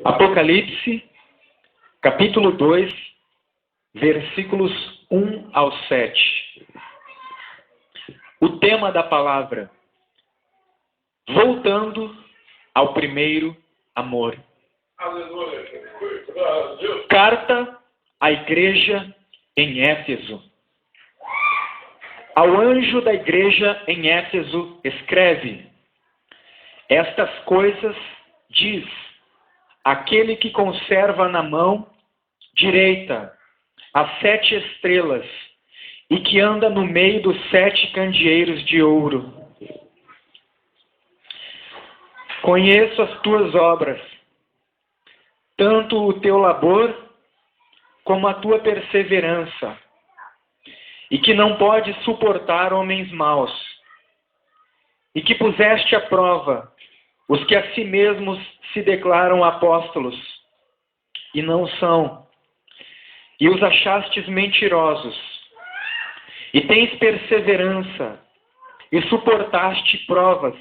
Apocalipse, capítulo 2, versículos 1 ao 7. O tema da palavra: voltando ao primeiro amor. Carta à igreja em Éfeso. Ao anjo da igreja em Éfeso escreve: estas coisas diz aquele que conserva na mão direita as 7 estrelas e que anda no meio dos 7 candeeiros de ouro. Conheço as tuas obras, tanto o teu labor como a tua perseverança, e que não podes suportar homens maus, e que puseste à prova os que a si mesmos se declaram apóstolos, e não são, e os achastes mentirosos, e tens perseverança, e suportaste provas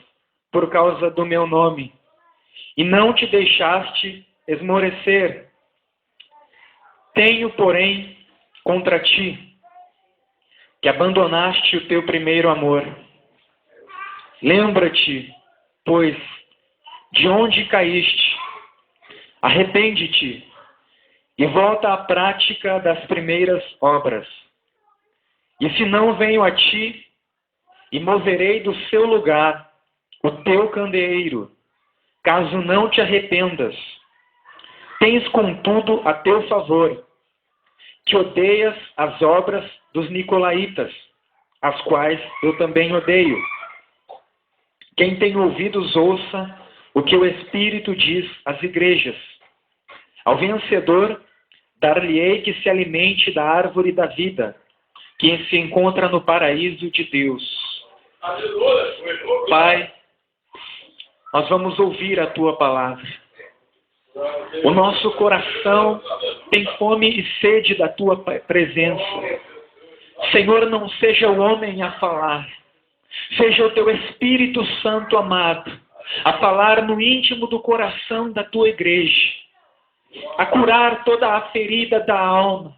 por causa do meu nome, e não te deixaste esmorecer. Tenho, porém, contra ti, que abandonaste o teu primeiro amor. Lembra-te, pois, de onde caíste, arrepende-te e volta à prática das primeiras obras. E se não venho a ti e moverei do seu lugar o teu candeeiro, caso não te arrependas. Tens, contudo, a teu favor, que odeias as obras dos nicolaítas, as quais eu também odeio. Quem tem ouvidos, ouça o que o Espírito diz às igrejas. Ao vencedor, dar-lhe-ei que se alimente da árvore da vida, que se encontra no paraíso de Deus. Pai, nós vamos ouvir a tua palavra. O nosso coração tem fome e sede da tua presença. Senhor, não seja o homem a falar, seja o teu Espírito Santo amado a falar no íntimo do coração da tua igreja, a curar toda a ferida da alma,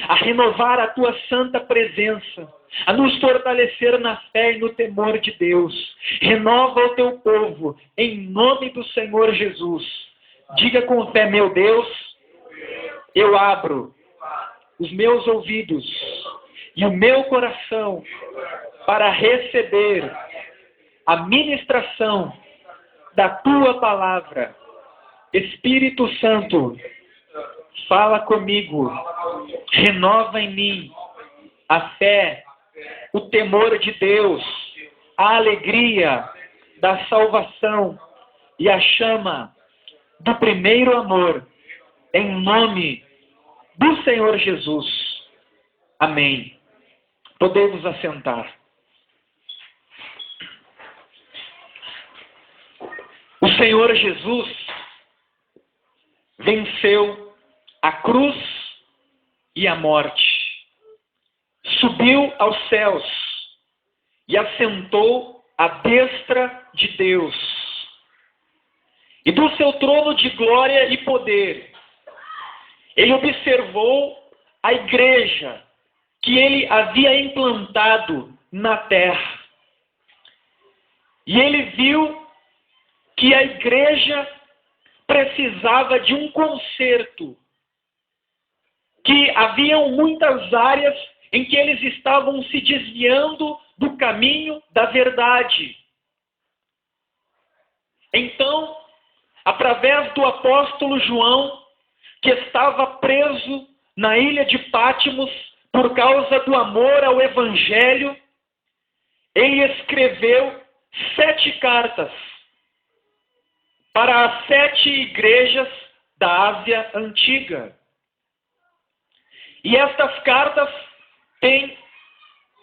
a renovar a tua santa presença, a nos fortalecer na fé e no temor de Deus. Renova o teu povo, em nome do Senhor Jesus. Diga com fé: meu Deus, eu abro os meus ouvidos e o meu coração para receber a ministração da tua palavra. Espírito Santo, fala comigo, renova em mim a fé, o temor de Deus, a alegria da salvação e a chama do primeiro amor, em nome do Senhor Jesus. Amém. Podemos assentar. O Senhor Jesus venceu a cruz e a morte, subiu aos céus e assentou à destra de Deus. E do seu trono de glória e poder, ele observou a igreja que ele havia implantado na terra. E ele viu que a igreja precisava de um conserto, que haviam muitas áreas em que eles estavam se desviando do caminho da verdade. Então, através do apóstolo João, que estava preso na ilha de Pátimos por causa do amor ao evangelho, ele escreveu 7 cartas para as 7 igrejas da Ásia Antiga. E estas cartas têm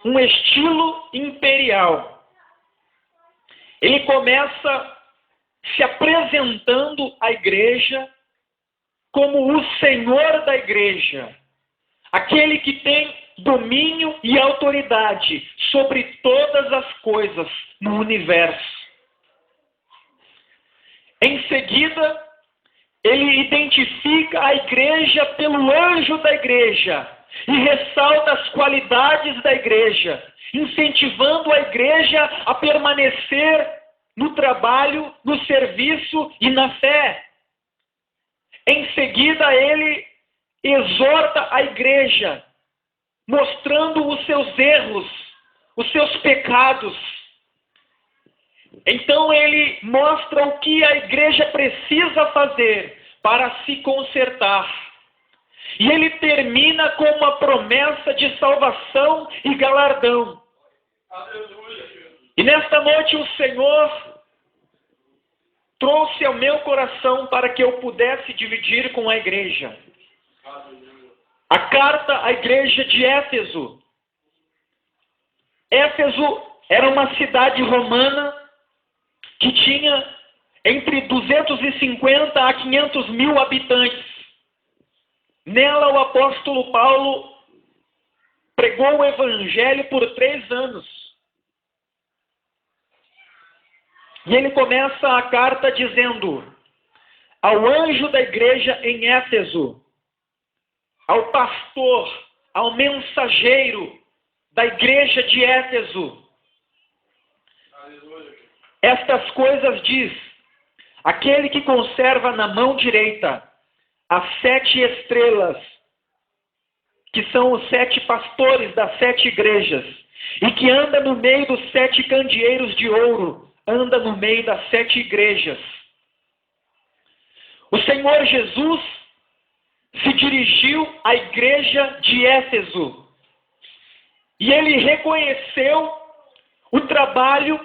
um estilo imperial. Ele começa se apresentando à igreja como o Senhor da igreja, aquele que tem domínio e autoridade sobre todas as coisas no universo. Em seguida, ele identifica a igreja pelo anjo da igreja e ressalta as qualidades da igreja, incentivando a igreja a permanecer no trabalho, no serviço e na fé. Em seguida, ele exorta a igreja, mostrando os seus erros, os seus pecados. Então ele mostra o que a igreja precisa fazer para se consertar. E ele termina com uma promessa de salvação e galardão. E nesta noite o Senhor trouxe ao meu coração para que eu pudesse dividir com a igreja a carta à igreja de Éfeso. Éfeso era uma cidade romana que tinha entre 250 a 500 mil habitantes. Nela o apóstolo Paulo pregou o evangelho por 3 anos. E ele começa a carta dizendo: ao anjo da igreja em Éfeso, ao pastor, ao mensageiro da igreja de Éfeso, estas coisas diz aquele que conserva na mão direita as 7 estrelas, que são os 7 pastores das 7 igrejas, e que anda no meio dos 7 candeeiros de ouro, anda no meio das 7 igrejas. O Senhor Jesus se dirigiu à igreja de Éfeso e ele reconheceu o trabalho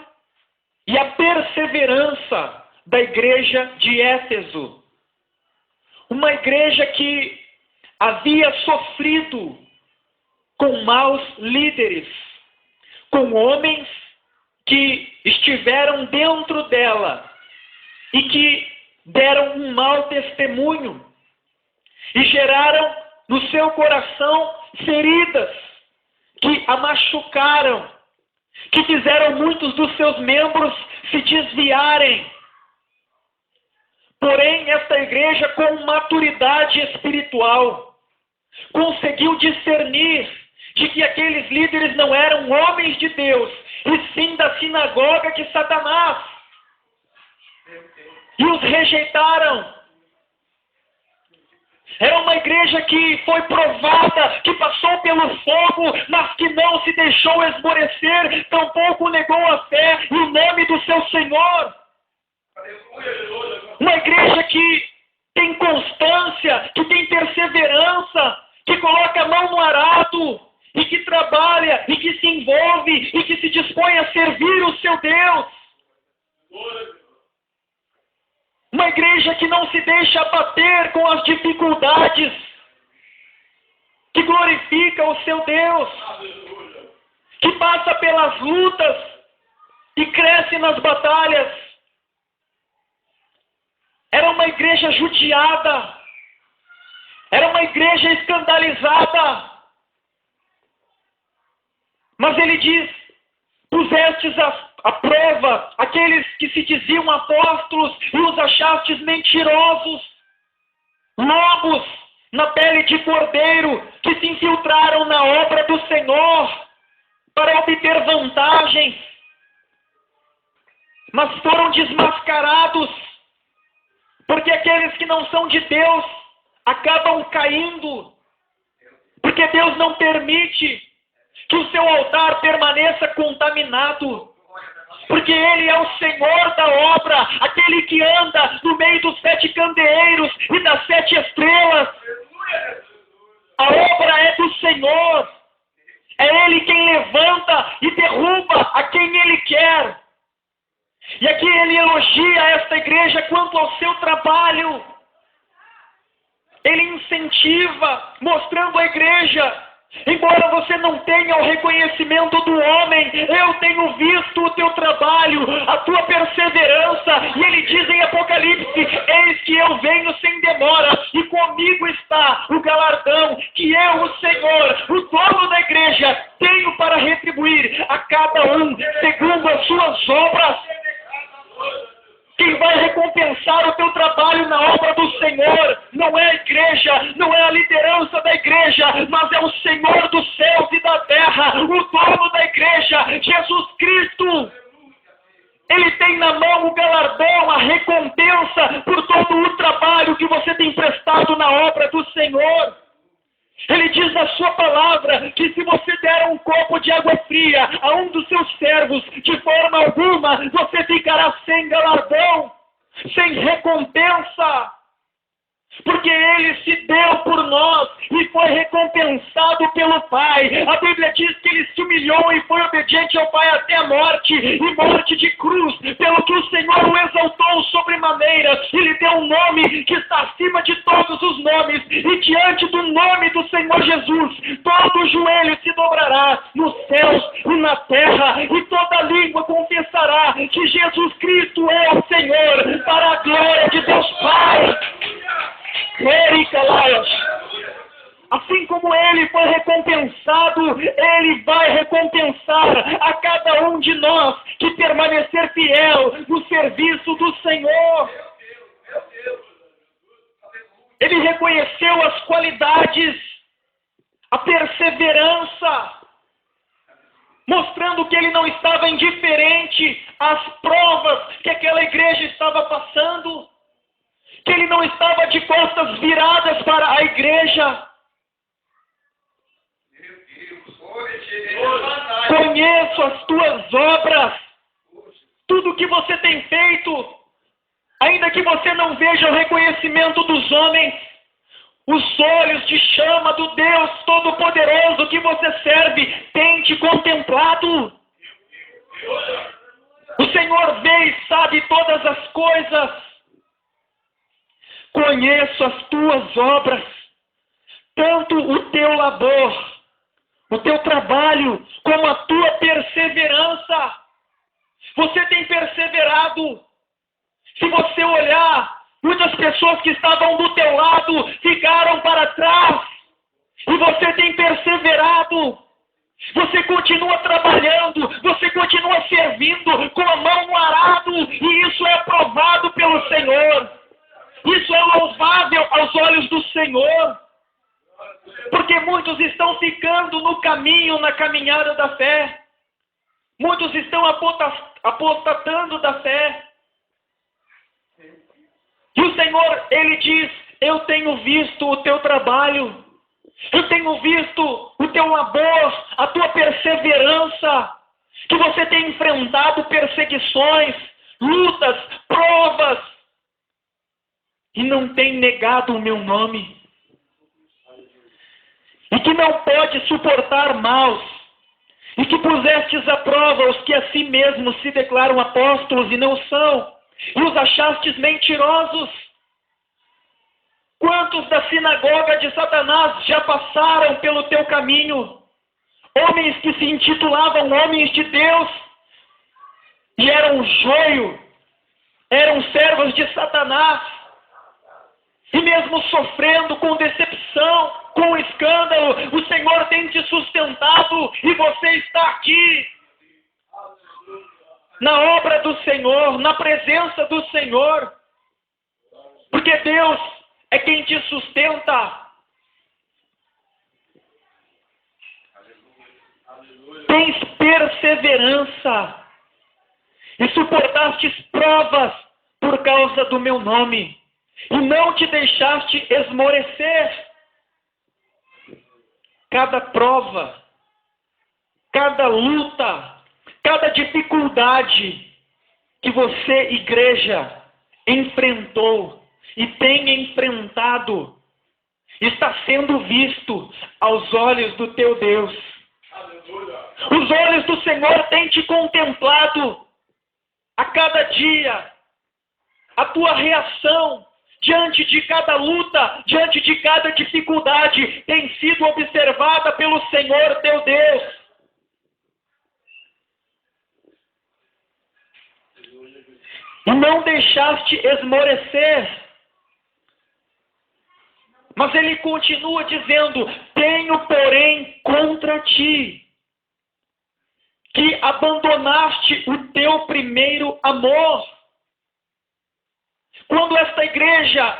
e a perseverança da igreja de Éfeso. Uma igreja que havia sofrido com maus líderes, com homens que estiveram dentro dela e que deram um mau testemunho e geraram no seu coração feridas que a machucaram, que fizeram muitos dos seus membros se desviarem. Porém, esta igreja, com maturidade espiritual, conseguiu discernir de que aqueles líderes não eram homens de Deus, e sim da sinagoga de Satanás. E os rejeitaram. Era uma igreja que foi provada, que passou pelo fogo, mas que não se deixou esmorecer, tampouco negou a fé e o nome do seu Senhor. Uma igreja que tem constância, que tem perseverança, que coloca a mão no arado, e que trabalha, e que se envolve, e que se dispõe a servir o seu Deus. Uma igreja que não se deixa abater com as dificuldades, que glorifica o seu Deus, que passa pelas lutas e cresce nas batalhas. Era uma igreja judiada, era uma igreja escandalizada. Mas ele diz: pusestes à prova aqueles que se diziam apóstolos e os achastes mentirosos, lobos na pele de cordeiro, que se infiltraram na obra do Senhor para obter vantagens, mas foram desmascarados, porque aqueles que não são de Deus acabam caindo, porque Deus não permite que o seu altar permaneça contaminado, porque Ele é o Senhor da obra, aquele que anda no meio dos 7 candeeiros e das 7 estrelas. A obra é do Senhor, é Ele quem levanta e derruba a quem Ele quer. E aqui ele elogia esta igreja quanto ao seu trabalho. Ele incentiva, mostrando à igreja: embora você não tenha o reconhecimento do homem, eu tenho visto o teu trabalho, a tua perseverança. E ele diz em Apocalipse: eis que eu venho sem demora, e comigo está o galardão que eu, o Senhor, o dono da igreja, tenho para retribuir a cada um segundo as suas obras. Quem vai recompensar o teu trabalho na obra do Senhor. Não é a igreja, não é a liderança da igreja, mas é o Senhor dos céus e da terra, o dono da igreja, Jesus Cristo. Ele tem na mão o galardão, a recompensa por todo o trabalho que você tem prestado na obra do Senhor. Ele diz na sua palavra que se você der um copo de água fria a um dos seus servos, de forma alguma, você ficará sem galardão, sem recompensa. Porque Ele se deu por nós e foi recompensado pelo Pai. A Bíblia diz que Ele se humilhou e foi obediente ao Pai até a morte, e morte de cruz, pelo que o Senhor o exaltou sobremaneira. Ele deu um nome que está acima de todos os nomes, e diante do nome do Senhor Jesus, todo joelho se dobrará nos céus e na terra, e toda língua confessará que Jesus Cristo é o Senhor, para a glória de Deus Pai. Assim como Ele foi recompensado, Ele vai recompensar a cada um de nós que permanecer fiel no serviço do Senhor. Ele reconheceu as qualidades, a perseverança, mostrando que Ele não estava indiferente às provas que aquela igreja estava passando, que Ele não estava de costas viradas para a igreja. Conheço as tuas obras, tudo que você tem feito, ainda que você não veja o reconhecimento dos homens, os olhos de chama do Deus Todo-Poderoso que você serve têm te contemplado. O Senhor vê e sabe todas as coisas. Conheço as tuas obras, tanto o teu labor, o teu trabalho, como a tua perseverança. Você tem perseverado. Se você olhar, muitas pessoas que estavam do teu lado ficaram para trás. E você tem perseverado. Você continua trabalhando, você continua servindo com a mão no arado. E isso é aprovado pelo Senhor. Isso é louvável aos olhos do Senhor. Porque muitos estão ficando no caminho, na caminhada da fé. Muitos estão apostatando da fé. E o Senhor, Ele diz, eu tenho visto o teu trabalho. Eu tenho visto o teu labor, a tua perseverança. Que você tem enfrentado perseguições, lutas, provas. E não tem negado o meu nome. E que não pode suportar maus. E que pusestes à prova os que a si mesmos se declaram apóstolos e não são. E os achastes mentirosos. Quantos da sinagoga de Satanás já passaram pelo teu caminho? Homens que se intitulavam homens de Deus. E eram joio. Eram servos de Satanás. E mesmo sofrendo com decepção, com escândalo, o Senhor tem te sustentado e você está aqui. Na obra do Senhor, na presença do Senhor. Porque Deus é quem te sustenta. Tens perseverança. E suportastes provas por causa do meu nome. E não te deixaste esmorecer. Cada prova, cada luta, cada dificuldade que você, igreja, enfrentou e tem enfrentado, está sendo visto aos olhos do teu Deus. Os olhos do Senhor têm te contemplado a cada dia. A tua reação diante de cada luta, diante de cada dificuldade, tem sido observada pelo Senhor teu Deus. E não deixaste esmorecer. Mas ele continua dizendo, tenho porém contra ti, que abandonaste o teu primeiro amor. esta igreja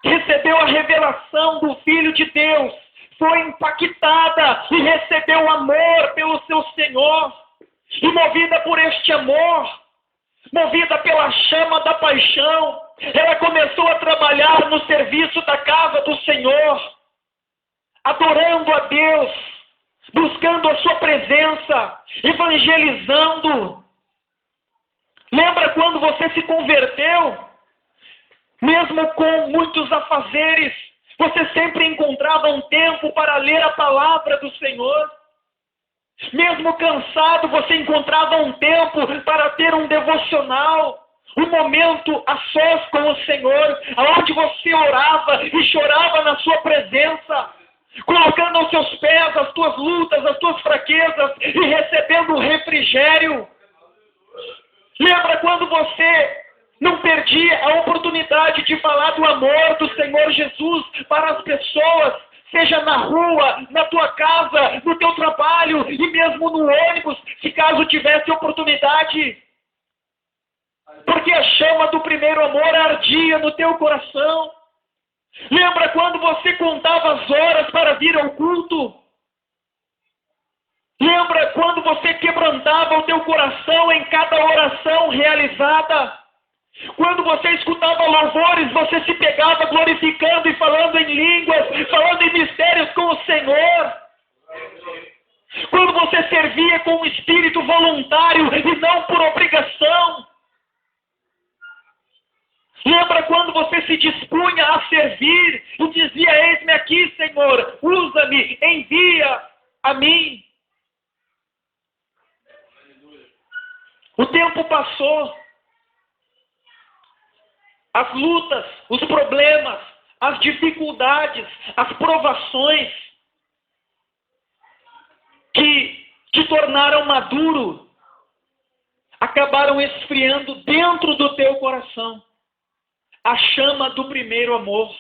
recebeu a revelação do Filho de Deus, foi impactada e recebeu amor pelo seu Senhor, e movida por este amor, movida pela chama da paixão, ela começou a trabalhar no serviço da casa do Senhor, adorando a Deus, buscando a sua presença, evangelizando. Lembra quando você se converteu? Mesmo com muitos afazeres, você sempre encontrava um tempo para ler a palavra do Senhor. Mesmo cansado, você encontrava um tempo para ter um devocional, um momento a sós com o Senhor, onde você orava e chorava na sua presença, colocando aos seus pés as tuas lutas, as tuas fraquezas e recebendo o refrigério. Lembra quando você não perdia a oportunidade de falar do amor do Senhor Jesus para as pessoas, seja na rua, na tua casa, no teu trabalho e mesmo no ônibus, se caso tivesse oportunidade? Porque a chama do primeiro amor ardia no teu coração. Lembra quando você contava as horas para vir ao culto? Lembra quando você quebrantava o teu coração em cada oração realizada? Quando você escutava louvores, você se pegava glorificando e falando em línguas, falando em mistérios com o Senhor. Quando você servia com um espírito voluntário e não por obrigação. Lembra quando você se dispunha a servir e dizia: eis-me aqui, Senhor, usa-me, envia a mim. O tempo passou. As lutas, os problemas, as dificuldades, as provações que te tornaram maduro, acabaram esfriando dentro do teu coração a chama do primeiro amor.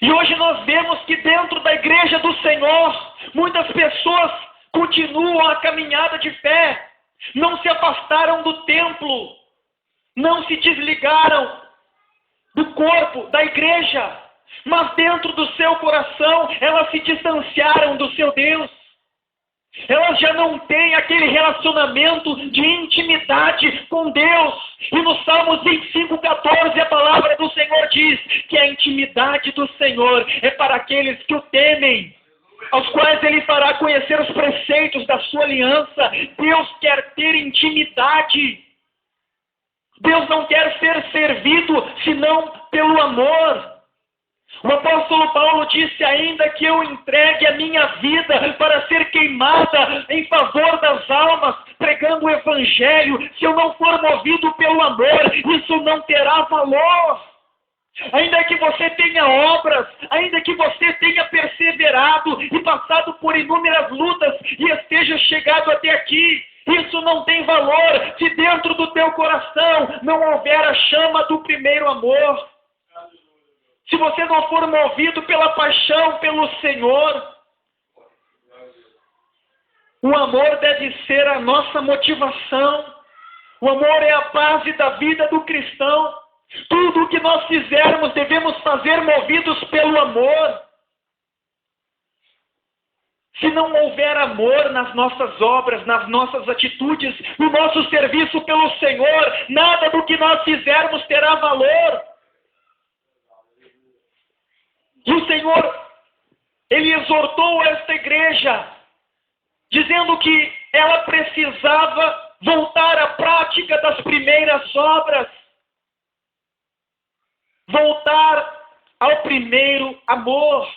E hoje nós vemos que dentro da igreja do Senhor, muitas pessoas continuam a caminhada de fé, não se afastaram do templo, não se desligaram do corpo, da igreja, mas dentro do seu coração, elas se distanciaram do seu Deus. Elas já não têm aquele relacionamento de intimidade com Deus. E no Salmos 25:14 a palavra do Senhor diz que a intimidade do Senhor é para aqueles que o temem, aos quais Ele fará conhecer os preceitos da sua aliança. Deus quer ter intimidade. Deus não quer ser servido senão pelo amor. O apóstolo Paulo disse ainda que eu entregue a minha vida para ser queimada em favor das almas, pregando o evangelho. Se eu não for movido pelo amor, isso não terá valor. Ainda que você tenha obras, ainda que você tenha perseverado e passado por inúmeras lutas e esteja chegado até aqui, isso não tem valor se dentro do teu coração não houver a chama do primeiro amor. Se você não for movido pela paixão pelo Senhor, o amor deve ser a nossa motivação. O amor é a base da vida do cristão. Tudo o que nós fizermos devemos fazer movidos pelo amor. Se não houver amor nas nossas obras, nas nossas atitudes, no nosso serviço pelo Senhor, nada do que nós fizermos terá valor. E o Senhor, Ele exortou esta igreja, dizendo que ela precisava voltar à prática das primeiras obras, voltar ao primeiro amor,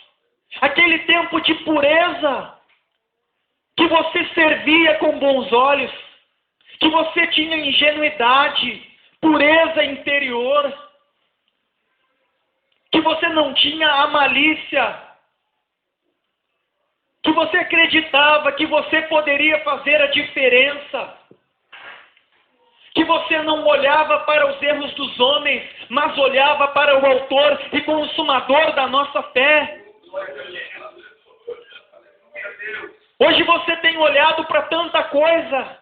aquele tempo de pureza, que você servia com bons olhos, que você tinha ingenuidade, pureza interior, que você não tinha a malícia, que você acreditava que você poderia fazer a diferença, que você não olhava para os erros dos homens, mas olhava para o autor e consumador da nossa fé. Hoje você tem olhado para tanta coisa,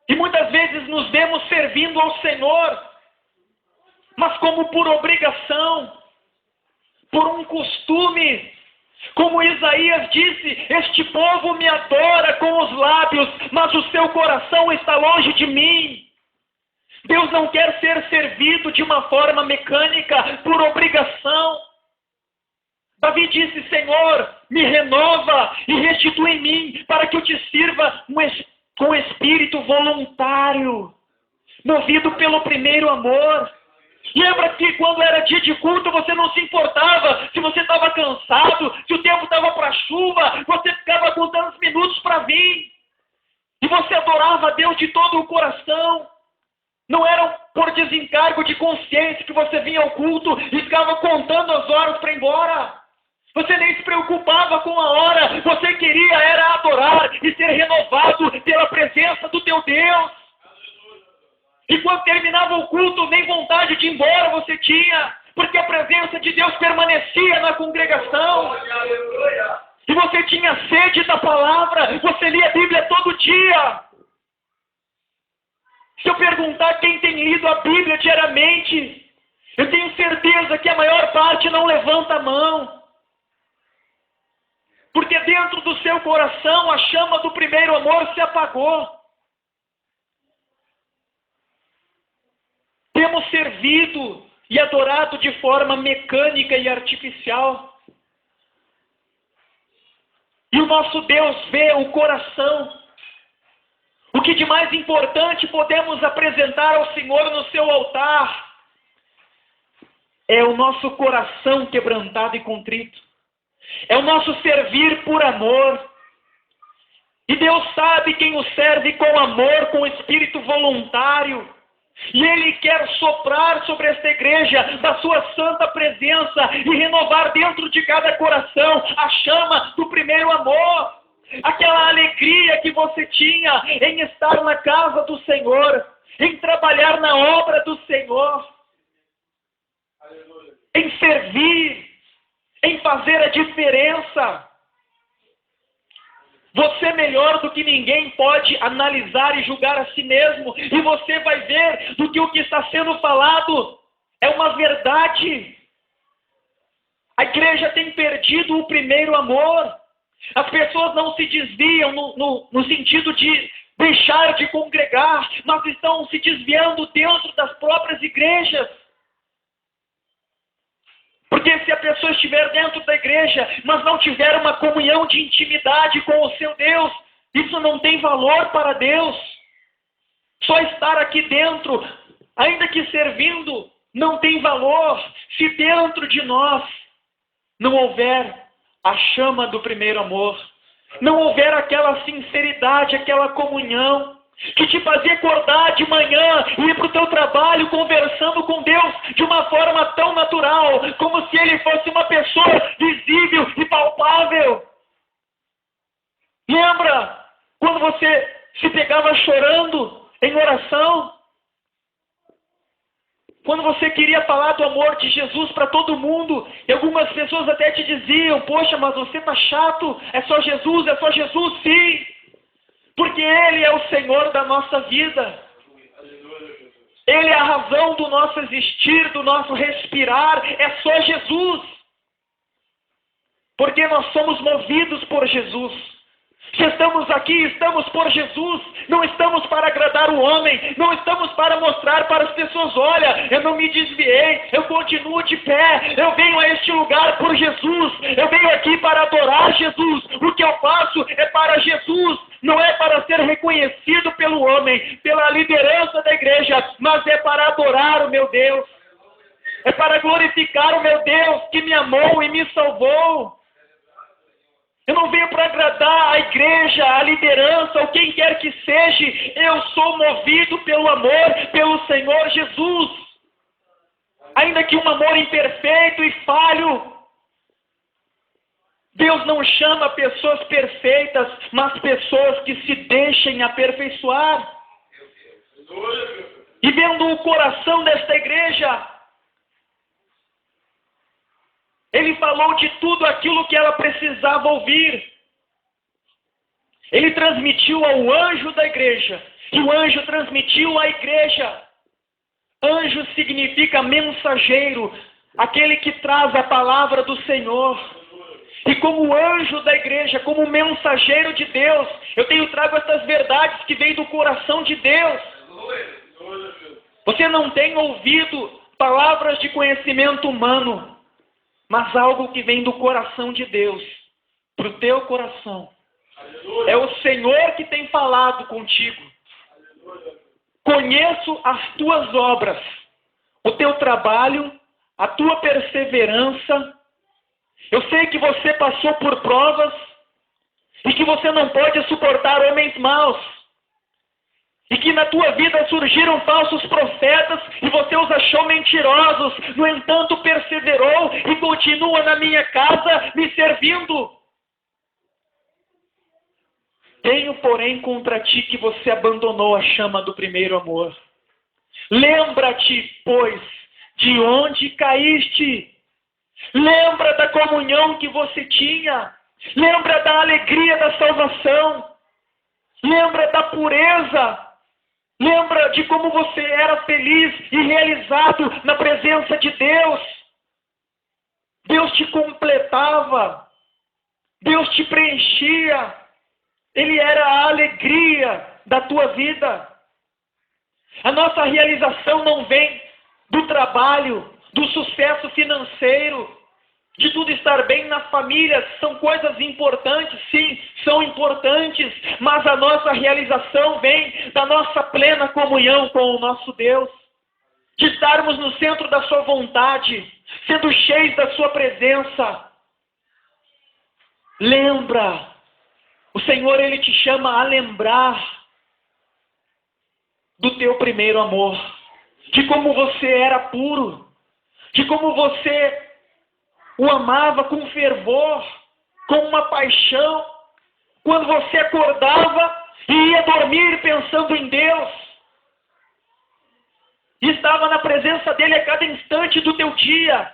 E muitas vezes nos vemos servindo ao Senhor, mas como por obrigação, por um costume. Como Isaías disse, este povo me adora com os lábios, mas o seu coração está longe de mim. Deus não quer ser servido de uma forma mecânica, por obrigação. Davi disse, Senhor, me renova e restitui em mim, para que eu te sirva com espírito voluntário, movido pelo primeiro amor. Lembra que quando era dia de culto, você não se importava se você estava cansado, se o tempo estava para chuva, você ficava contando os minutos para vir. E você adorava a Deus de todo o coração. Não era por desencargo de consciência que você vinha ao culto e ficava contando as horas para ir embora. Você nem se preocupava com a hora. Você queria era adorar e ser renovado pela presença do teu Deus. E quando terminava o culto, nem vontade de ir embora você tinha, porque a presença de Deus permanecia na congregação. E você tinha sede da palavra, você lia a Bíblia todo dia. Se eu perguntar quem tem lido a Bíblia diariamente, eu tenho certeza que a maior parte não levanta a mão. Porque dentro do seu coração a chama do primeiro amor se apagou. Temos servido e adorado de forma mecânica e artificial. E o nosso Deus vê o coração. O que de mais importante podemos apresentar ao Senhor no seu altar é o nosso coração quebrantado e contrito. É o nosso servir por amor. E Deus sabe quem o serve com amor, com espírito voluntário. E Ele quer soprar sobre esta igreja da sua santa presença e renovar dentro de cada coração a chama do primeiro amor. Aquela alegria que você tinha em estar na casa do Senhor, em trabalhar na obra do Senhor, em servir, em fazer a diferença. Você melhor do que ninguém pode analisar e julgar a si mesmo. E você vai ver do que o que está sendo falado é uma verdade. A igreja tem perdido o primeiro amor. As pessoas não se desviam no sentido de deixar de congregar, mas estão se desviando dentro das próprias igrejas. Porque se a pessoa estiver dentro da igreja, mas não tiver uma comunhão de intimidade com o seu Deus, isso não tem valor para Deus. Só estar aqui dentro, ainda que servindo, não tem valor se dentro de nós não houver a chama do primeiro amor, não houver aquela sinceridade, aquela comunhão que te fazia acordar de manhã e ir para o teu trabalho conversando com Deus de uma forma tão natural, como se Ele fosse uma pessoa visível e palpável. Lembra quando você se pegava chorando em oração? Quando você queria falar do amor de Jesus para todo mundo, e algumas pessoas até te diziam, poxa, mas você está chato, é só Jesus, sim. Porque Ele é o Senhor da nossa vida. Ele é a razão do nosso existir, do nosso respirar. É só Jesus. Porque nós somos movidos por Jesus. Se estamos aqui, estamos por Jesus. Não estamos para agradar o homem. Não estamos para mostrar para as pessoas, olha, eu não me desviei, eu continuo de pé. Eu venho a este lugar por Jesus. Eu venho aqui para adorar Jesus. O que eu faço é para Jesus. Não é para ser reconhecido pelo homem, pela liderança da igreja, mas é para adorar o meu Deus. É para glorificar o meu Deus que me amou e me salvou. Eu não venho para agradar a igreja, a liderança, ou quem quer que seja. Eu sou movido pelo amor, pelo Senhor Jesus. Ainda que um amor imperfeito e falho. Deus não chama pessoas perfeitas, mas pessoas que se deixem aperfeiçoar. E vendo o coração desta igreja, Ele falou de tudo aquilo que ela precisava ouvir. Ele transmitiu ao anjo da igreja, e o anjo transmitiu à igreja. Anjo significa mensageiro, aquele que traz a palavra do Senhor. E como anjo da igreja, como mensageiro de Deus, eu tenho trago essas verdades que vêm do coração de Deus. Você não tem ouvido palavras de conhecimento humano, mas algo que vem do coração de Deus, para o teu coração. É o Senhor que tem falado contigo. Conheço as tuas obras, o teu trabalho, a tua perseverança. Eu sei que você passou por provas e que você não pode suportar homens maus. E que na tua vida surgiram falsos profetas e você os achou mentirosos. No entanto, perseverou e continua na minha casa me servindo. Tenho, porém, contra ti que você abandonou a chama do primeiro amor. Lembra-te, pois, de onde caíste. Lembra da comunhão que você tinha. Lembra da alegria da salvação. Lembra da pureza. Lembra de como você era feliz e realizado na presença de Deus. Deus te completava. Deus te preenchia. Ele era a alegria da tua vida. A nossa realização não vem do trabalho, do sucesso financeiro, de tudo estar bem na família. São coisas importantes, sim, são importantes, mas a nossa realização vem da nossa plena comunhão com o nosso Deus, de estarmos no centro da sua vontade, sendo cheios da sua presença. Lembra, o Senhor, Ele te chama a lembrar do teu primeiro amor, de como você era puro, de como você o amava com fervor, com uma paixão, quando você acordava e ia dormir pensando em Deus, e estava na presença dEle a cada instante do teu dia,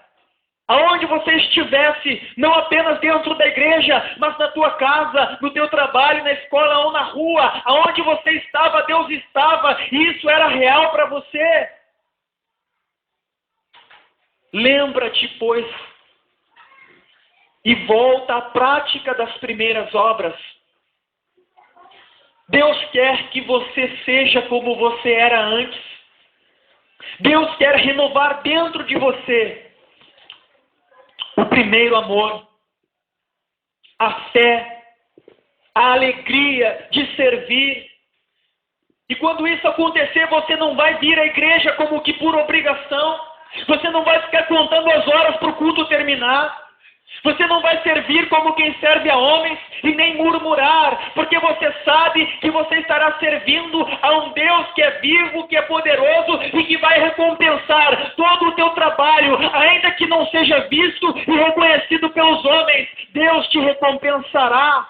aonde você estivesse, não apenas dentro da igreja, mas na tua casa, no teu trabalho, na escola ou na rua, aonde você estava, Deus estava, e isso era real para você. Lembra-te, pois, e volta à prática das primeiras obras. Deus quer que você seja como você era antes. Deus quer renovar dentro de você o primeiro amor, a fé, a alegria de servir. E quando isso acontecer, você não vai vir à igreja como que por obrigação. Você não vai ficar contando as horas para o culto terminar. Você não vai servir como quem serve a homens e nem murmurar, porque você sabe que você estará servindo a um Deus que é vivo, que é poderoso e que vai recompensar todo o teu trabalho, ainda que não seja visto e reconhecido pelos homens. Deus te recompensará.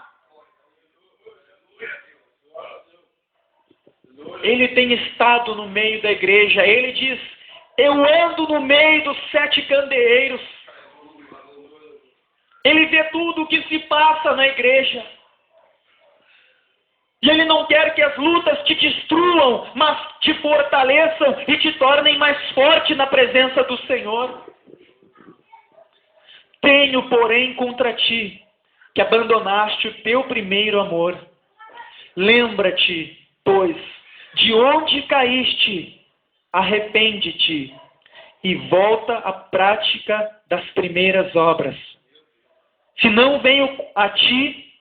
Ele tem estado no meio da igreja. Ele diz: eu ando no meio dos 7 candeeiros. Ele vê tudo o que se passa na igreja. E Ele não quer que as lutas te destruam, mas te fortaleçam e te tornem mais forte na presença do Senhor. Tenho, porém, contra ti que abandonaste o teu primeiro amor. Lembra-te, pois, de onde caíste, arrepende-te e volta à prática das primeiras obras. Se não venho a ti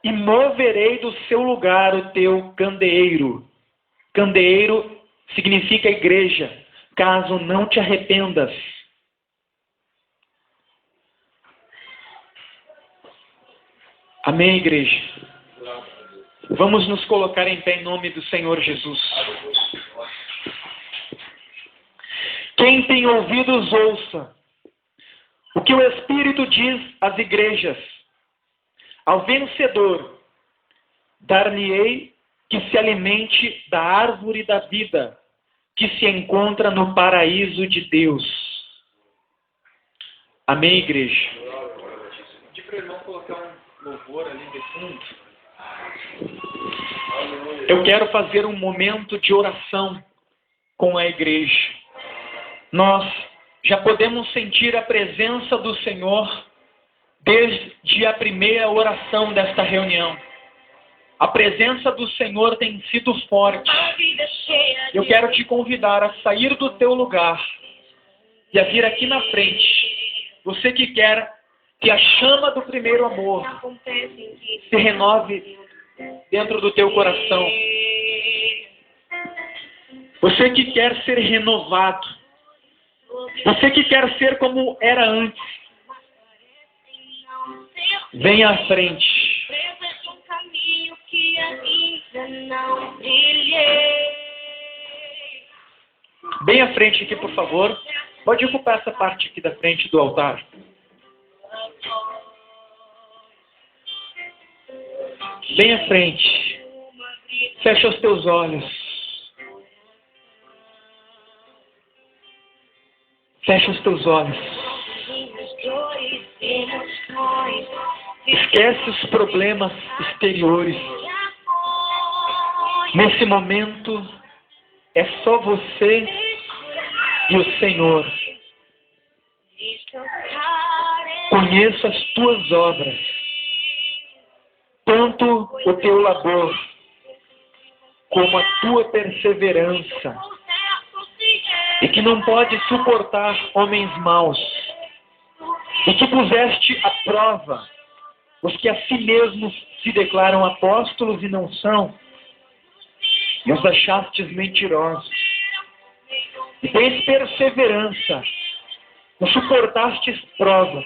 e moverei do seu lugar o teu candeeiro. Candeeiro significa igreja, caso não te arrependas. Amém, igreja? Vamos nos colocar em pé em nome do Senhor Jesus. Quem tem ouvidos, ouça o que o Espírito diz às igrejas. Ao vencedor, dar-lhe-ei que se alimente da árvore da vida, que se encontra no paraíso de Deus. Amém, igreja? Pedi para o irmão colocar um louvor ali de fundo. Eu quero fazer um momento de oração com a igreja. Nós já podemos sentir a presença do Senhor desde a primeira oração desta reunião. A presença do Senhor tem sido forte. Eu quero te convidar a sair do teu lugar e a vir aqui na frente. Você que quer que a chama do primeiro amor se renove dentro do teu coração. Você que quer ser renovado. Você que quer ser como era antes. Venha à frente. Bem à frente aqui, por favor. Pode ocupar essa parte aqui da frente do altar. Bem à frente. Fecha os teus olhos. Fecha os teus olhos. Esquece os problemas exteriores. Nesse momento, é só você e o Senhor. Conheço as tuas obras, tanto o teu labor, como a tua perseverança, e que não pode suportar homens maus, e que puseste à prova os que a si mesmos se declaram apóstolos e não são, e os achastes mentirosos. E tens perseverança, e suportastes provas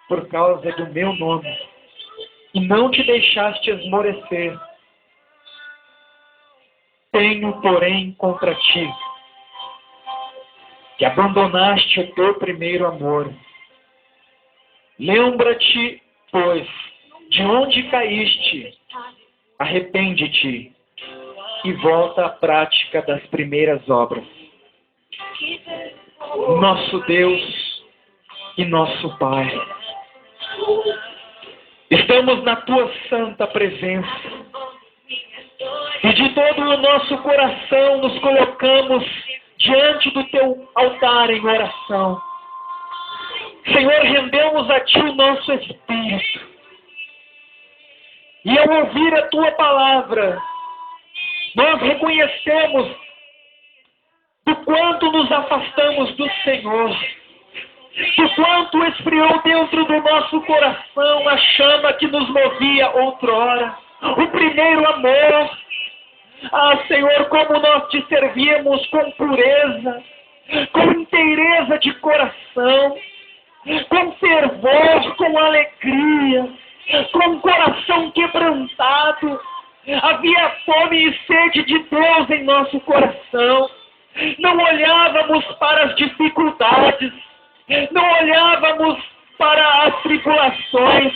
por causa do meu nome, e não te deixaste esmorecer. Tenho, porém, contra ti, que abandonaste o teu primeiro amor. Lembra-te, pois, de onde caíste, arrepende-te e volta à prática das primeiras obras. Nosso Deus e nosso Pai, estamos na tua santa presença e de todo o nosso coração nos colocamos diante do teu altar em oração. Senhor, rendemos a ti o nosso espírito. E ao ouvir a tua palavra, nós reconhecemos do quanto nos afastamos do Senhor, do quanto esfriou dentro do nosso coração a chama que nos movia outrora, o primeiro amor. Ah, Senhor, como nós te servíamos com pureza, com inteireza de coração, com fervor, com alegria, com um coração quebrantado. Havia fome e sede de Deus em nosso coração. Não olhávamos para as dificuldades, não olhávamos para as tribulações,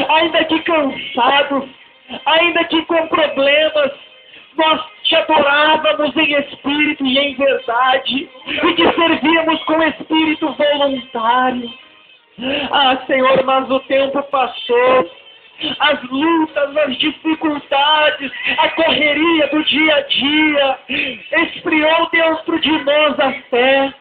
ainda que cansados, ainda que com problemas, nós te adorávamos em espírito e em verdade, e te servíamos com espírito voluntário. Ah, Senhor, mas o tempo passou, as lutas, as dificuldades, a correria do dia a dia, esfriou dentro de nós a fé,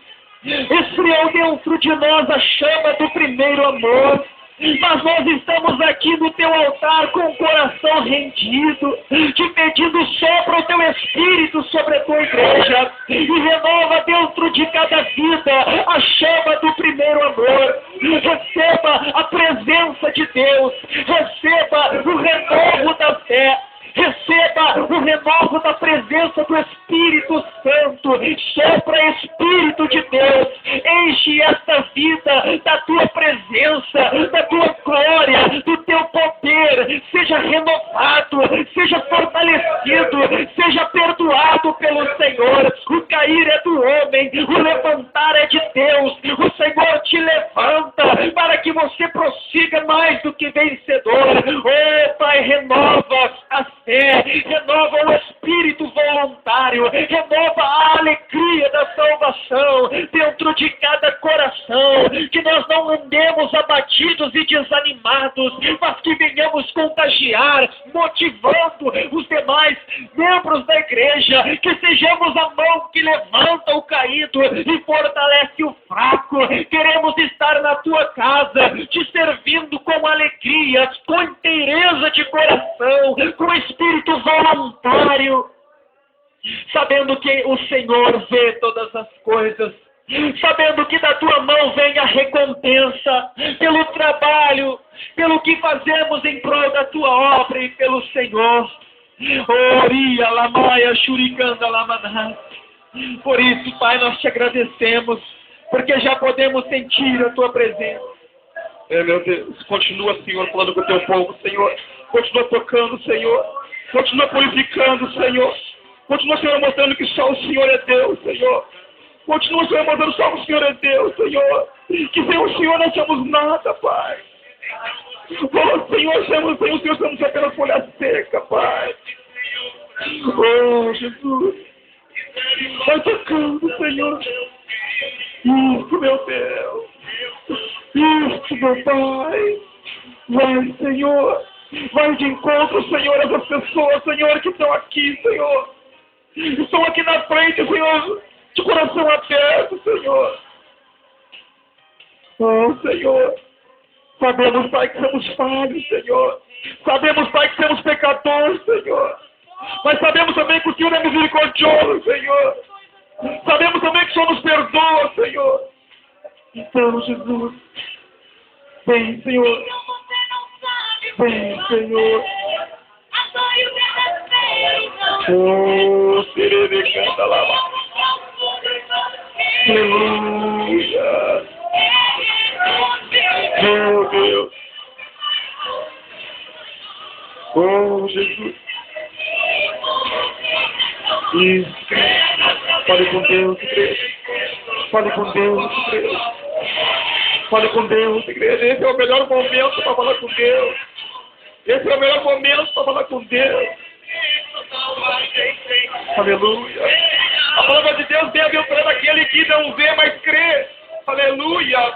esfriou dentro de nós a chama do primeiro amor. Mas nós estamos aqui no teu altar com o coração rendido, te pedindo sopra o teu Espírito sobre a tua igreja e renova dentro de cada vida a chama do primeiro amor. Receba a presença de Deus, receba o renovo da fé, receba o renovo da presença do Espírito Santo. Sopra, Espírito de Deus, enche esta vida da tua presença, da tua glória, do teu poder. Seja renovado, seja fortalecido, seja perdoado pelo Senhor. O cair é do homem, o levantar é de Deus. O Senhor te levanta para que você prossiga mais do que vencedor. Oh, Pai, renova a fé, renova o espírito voluntário. voluntário. Renova a alegria da salvação dentro de cada coração. Que nós não andemos abatidos e desanimados, mas que venhamos contagiar, motivando os demais membros da igreja. Que sejamos a mão que levanta o caído e fortalece o fraco. Queremos estar na tua casa, te servindo com alegria, com inteireza de coração, com espírito voluntário, sabendo que o Senhor vê todas as coisas, sabendo que da tua mão vem a recompensa pelo trabalho, pelo que fazemos em prol da tua obra e pelo Senhor. Oria, lamaia, shurikanda, lamanás. Por isso, Pai, nós te agradecemos, porque já podemos sentir a tua presença. Meu Deus, continua, Senhor, falando com o teu povo, Senhor. Continua tocando, Senhor. Continua purificando, Senhor. Continua, Senhor, mostrando que só o Senhor é Deus, Senhor. Continua, Senhor, mostrando que só o Senhor é Deus, Senhor. Que sem o Senhor não somos nada, Pai. Oh, Senhor, sem o Senhor somos apenas folha seca, Pai. Oh, Jesus. Vai tocando, Senhor. Isso, meu Deus. Isso, meu Pai. Vai, Senhor. Vai de encontro, Senhor, essas pessoas, Senhor, que estão aqui, Senhor. Estão aqui na frente, Senhor, de coração aberto, Senhor. Oh, Senhor. Sabemos, Pai, que somos falhos, Senhor. Sabemos, Pai, que somos pecadores, Senhor. Mas sabemos também que o Senhor é misericordioso, Senhor. Sabemos também que o Senhor nos perdoa, Senhor. Então, Jesus, vem, Senhor. Vem, Senhor. Oh, serene, canta lá. Aleluia. Meu Deus. Oh, Jesus. Isso. Fale com Deus, igreja. Fale com Deus, igreja. Fale com Deus, igreja. Esse é o melhor momento para falar com Deus. Esse é o melhor momento para falar com Deus. Aleluia. A palavra de Deus bem-aventurado aquele que não vê, mas crê. Aleluia.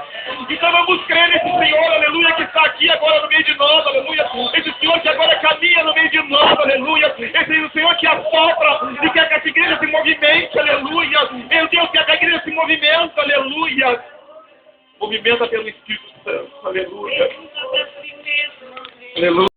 Então vamos crer nesse Senhor, aleluia, que está aqui agora no meio de nós, aleluia. Esse Senhor que agora caminha no meio de nós, aleluia. Esse Senhor que assopra e quer que essa igreja se movimente, aleluia. Meu Deus, quer que a igreja se movimente, aleluia. Movimenta pelo Espírito Santo, aleluia. Aleluia.